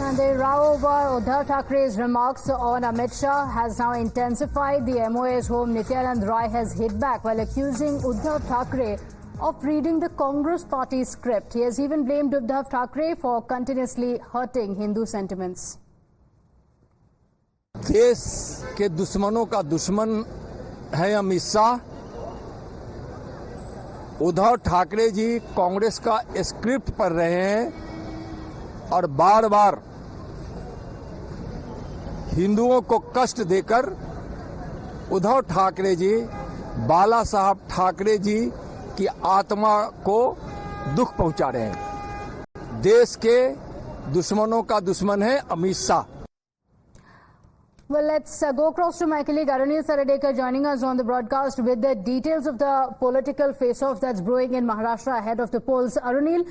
And the row over Uddhav Thackeray's remarks on Amit Shah has now intensified. The MOA's home Nityanand Rai has hit back while accusing Uddhav Thackeray of reading the Congress party script. He has even blamed Uddhav Thackeray for continuously hurting Hindu sentiments. देश के दुश्मनों का दुश्मन है अमित शाह। उद्धव ठाकरे जी कांग्रेस का script पढ़ रहे हैं और बार बार हिंदुओं को कष्ट देकर उद्धव ठाकरे जी बाला साहब ठाकरे जी की आत्मा को दुख पहुंचा रहे हैं। देश के दुश्मनों का दुश्मन है Amit Shah. Well, let's go across to my colleague Arunil Saradekar joining us on the broadcast with the details of the political face-off that's brewing in Maharashtra ahead of the polls. Arunil,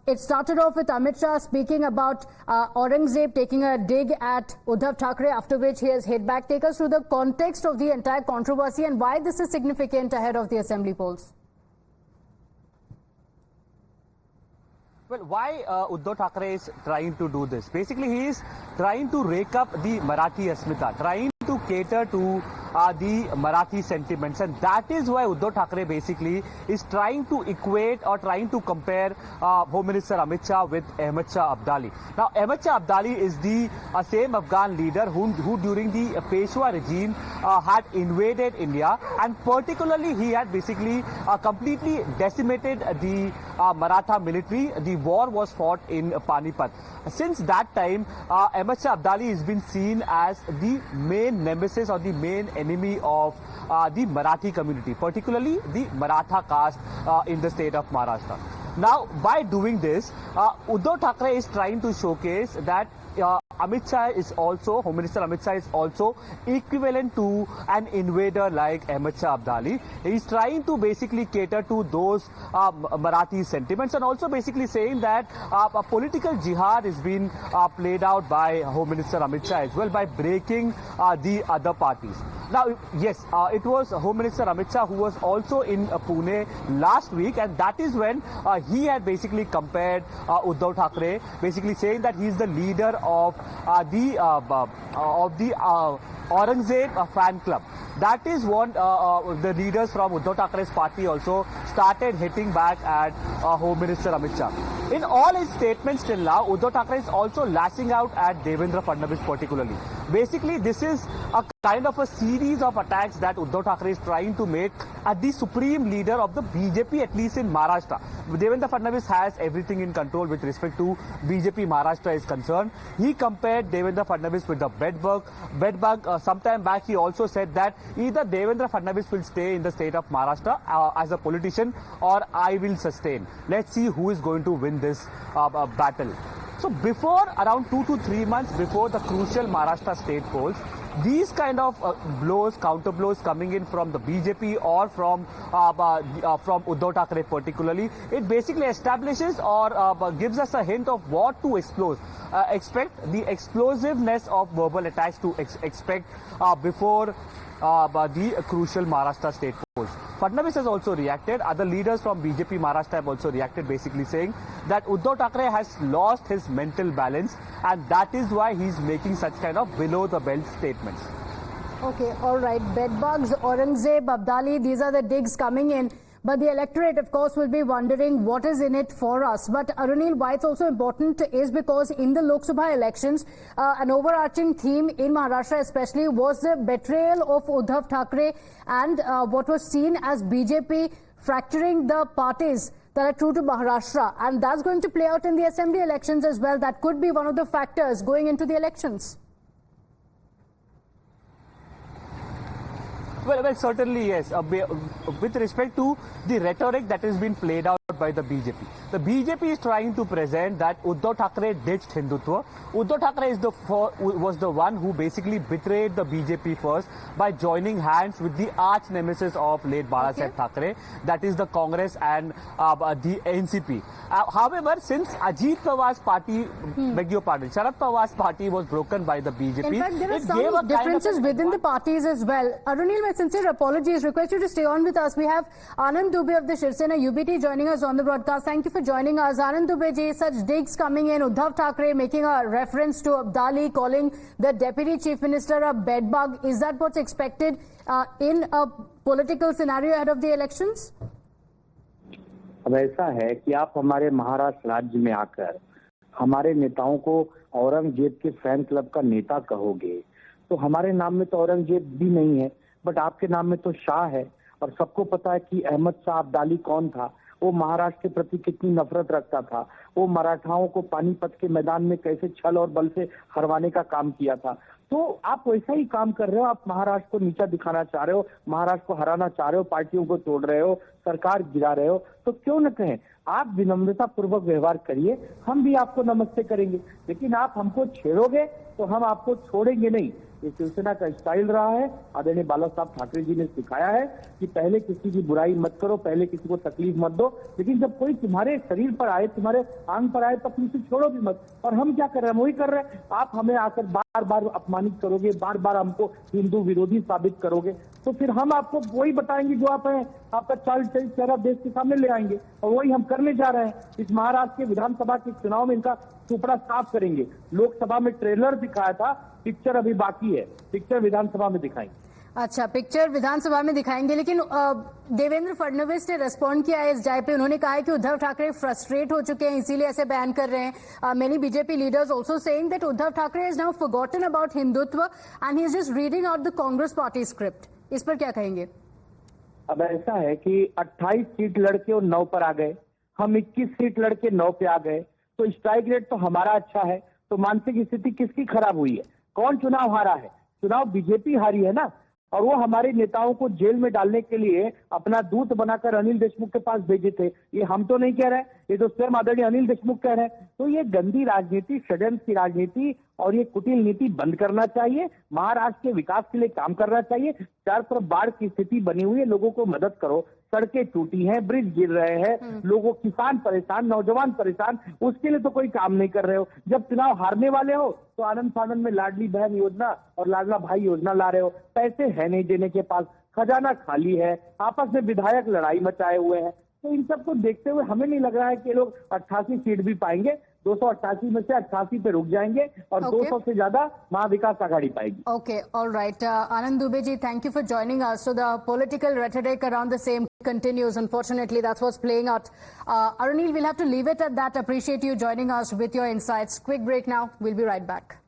it started off with Amit Shah speaking about Aurangzeb taking a dig at Uddhav Thackeray, after which he has hit back. Take us through the context of the entire controversy and why this is significant ahead of the assembly polls. Well, why Uddhav Thackeray is trying to do this? Basically, he is trying to rake up the Marathi Asmita, trying to cater to the Marathi sentiments, and that is why Uddhav Thackeray basically is trying to equate or trying to compare Home Minister Amit Shah with Ahmad Shah Abdali. Now, Ahmad Shah Abdali is the same Afghan leader who during the Peshwa regime had invaded India, and particularly he had basically completely decimated the Maratha military. The war was fought in Panipat. Since that time, Ahmad Shah Abdali has been seen as the main nemesis or the main enemy of the Marathi community, particularly the Maratha caste in the state of Maharashtra. Now, by doing this, Uddhav Thackeray is trying to showcase that Amit Shah is also, Home Minister Amit Shah is also equivalent to an invader like Ahmad Shah Abdali. He is trying to basically cater to those Marathi sentiments, and also basically saying that a political jihad is being played out by Home Minister Amit Shah as well by breaking the other parties. Now, yes, it was Home Minister Amit Shah who was also in Pune last week, and that is when he had basically compared Uddhav Thackeray, basically saying that he is the leader of the Aurangzeb fan club. That is what the leaders from Uddhav Thackeray's party also started hitting back at Home Minister Amit Shah. In all his statements till now, Uddhav Thackeray is also lashing out at Devendra Fadnavis particularly. Basically, this is a kind of a series of attacks that Uddhav Thackeray is trying to make at the supreme leader of the BJP, at least in Maharashtra. Devendra Fadnavis has everything in control with respect to BJP Maharashtra is concerned. He compared Devendra Fadnavis with the bedbug. Sometime back he also said that either Devendra Fadnavis will stay in the state of Maharashtra as a politician, or I will sustain. Let's see who is going to win this battle. So before, around 2 to 3 months before the crucial Maharashtra state polls, these kind of blows, counter blows coming in from the BJP or from Uddhav Thackeray particularly, it basically establishes or gives us a hint of what to expect the explosiveness of verbal attacks to expect before the crucial Maharashtra state polls. Fadnavis has also reacted. Other leaders from BJP Maharashtra have also reacted, basically saying that Uddhav Thackeray has lost his mental balance, and that is why he is making such kind of below-the-belt statements. Okay, all right. Bedbugs, Aurangzeb, Abdali, these are the digs coming in. But the electorate, of course, will be wondering what is in it for us. But Arunil, why it's also important is because in the Lok Sabha elections, an overarching theme in Maharashtra especially was the betrayal of Uddhav Thackeray and what was seen as BJP fracturing the parties that are true to Maharashtra. And that's going to play out in the assembly elections as well. That could be one of the factors going into the elections. Well, certainly yes. With respect to the rhetoric that has been played out by the BJP. The BJP is trying to present that Uddhav Thackeray ditched Hindutva. Uddhav Thackeray was the one who basically betrayed the BJP first by joining hands with the arch nemesis of late Balasaheb Thackeray, that is the Congress and the NCP. However, since Ajit Pawar's party, beg your pardon, Sharad Pawar's party was broken by the BJP, in fact, there are some differences within the parties as well. Arunil, my sincere apologies. Request you to stay on with us. We have Anand Dubey of the Shiv Sena UBT joining us us on the broadcast. Thank you for joining us. Anand Dubey ji, such digs coming in. Uddhav Thackeray making a reference to Abdali, calling the Deputy Chief Minister a bedbug. Is that what's expected in a political scenario ahead of the elections? अब ऐसा है कि आप हमारे महाराष्ट्र राज्य में आकर हमारे नेताओं को औरंगजेब के फैन क्लब का नेता कहोगे, तो हमारे नाम में तो औरंगजेब भी नहीं है, बट आपके नाम में तो शाह है। और सबको पता है कि अहमद शाह अब्दाली कौन था, वो महाराष्ट्र के प्रति कितनी नफरत रखता था, वो मराठाओं को पानीपत के मैदान में कैसे छल और बल से हरवाने का काम किया था। तो आप वैसा ही काम कर रहे हो, आप महाराष्ट्र को नीचा दिखाना चाह रहे हो, महाराष्ट्र को हराना चाह रहे हो, पार्टियों को तोड़ रहे हो, सरकार गिरा रहे हो, तो क्यों न कहें आप विनम्रता पूर्वक व्यवहार करिए, हम भी आपको नमस्ते करेंगे, लेकिन आप हमको छेड़ोगे तो हम आपको छोड़ेंगे नहीं। ये शिवसेना का स्टाइल रहा है। आदरणीय बाला साहब ठाकरे जी ने सिखाया है कि पहले किसी की बुराई मत करो, पहले किसी को तकलीफ मत दो, लेकिन जब कोई तुम्हारे शरीर पर आए, तुम्हारे आंग पर आए, तब तुम उसे छोड़ो भी मत। और हम क्या कर रहे हैं, हम वही कर रहे हैं। आप हमें आकर बार बार अपमानित करोगे, बार बार हमको हिंदू विरोधी साबित करोगे, तो फिर हम आपको वही बताएंगे जो आप हैं, आपका चाल चेहरा देश के सामने ले आएंगे, और वही हम करने जा रहे हैं। इस महाराष्ट्र के विधानसभा के चुनाव में इनका टुकड़ा साफ करेंगे। लोकसभा में ट्रेलर दिखाया था, पिक्चर अभी बाकी है, पिक्चर विधानसभा में दिखाएंगे। अच्छा, पिक्चर विधानसभा में दिखाएंगे, लेकिन देवेंद्र फडणवीस ने रेस्पॉन्ड किया है इस जाय पे। उन्होंने कहा है कि उद्धव ठाकरे फ्रस्ट्रेट हो चुके हैं, इसीलिए ऐसे बयान कर रहे हैं। Many BJP leaders also saying that Uddhav Thackeray has now forgotten about Hindutva and he is just reading out the Congress party script. इस पर क्या कहेंगे? अब ऐसा है कि 28 सीट लड़के और 9 पर आ गए, हम 21 सीट लड़के 9 पे आ गए, तो स्ट्राइक रेट तो हमारा अच्छा है। तो मानसिक स्थिति किसकी खराब हुई है? कौन चुनाव हारा है? चुनाव बीजेपी हारी है ना। और वो हमारे नेताओं को जेल में डालने के लिए अपना दूत बनाकर अनिल देशमुख के पास भेजे थे। ये हम तो नहीं कह रहे, ये तो स्वयं आदरणीय अनिल देशमुख कह रहे हैं। तो ये गंदी राजनीति, षड्यंत्र की राजनीति और ये कुटिल नीति बंद करना चाहिए। महाराष्ट्र के विकास के लिए काम करना चाहिए। चार तरफ बाढ़ की स्थिति बनी हुई है, लोगों को मदद करो। सड़कें टूटी हैं, ब्रिज गिर रहे हैं, लोगों, किसान परेशान, नौजवान परेशान, उसके लिए तो कोई काम नहीं कर रहे हो। जब चुनाव हारने वाले हो तो आनंद फानंद में लाडली बहन योजना और लाडला भाई योजना ला रहे हो। पैसे है नहीं देने के पास, खजाना खाली है, आपस में विधायक लड़ाई मचाए हुए हैं। तो इन सबको देखते हुए हमें नहीं लग रहा है कि लोग 88 सीट भी पाएंगे। 288 में से 88 पे रुक जाएंगे और 200 से ज्यादा महाविकास आघाड़ी पाएगी। Okay, all right. Anand Dubey ji, thank you for joining us. So the political rhetoric around the same continues. Unfortunately, that's what's playing out. Arunil, we'll have to leave it at that. Appreciate you joining us with your insights. Quick break now. We'll be right back.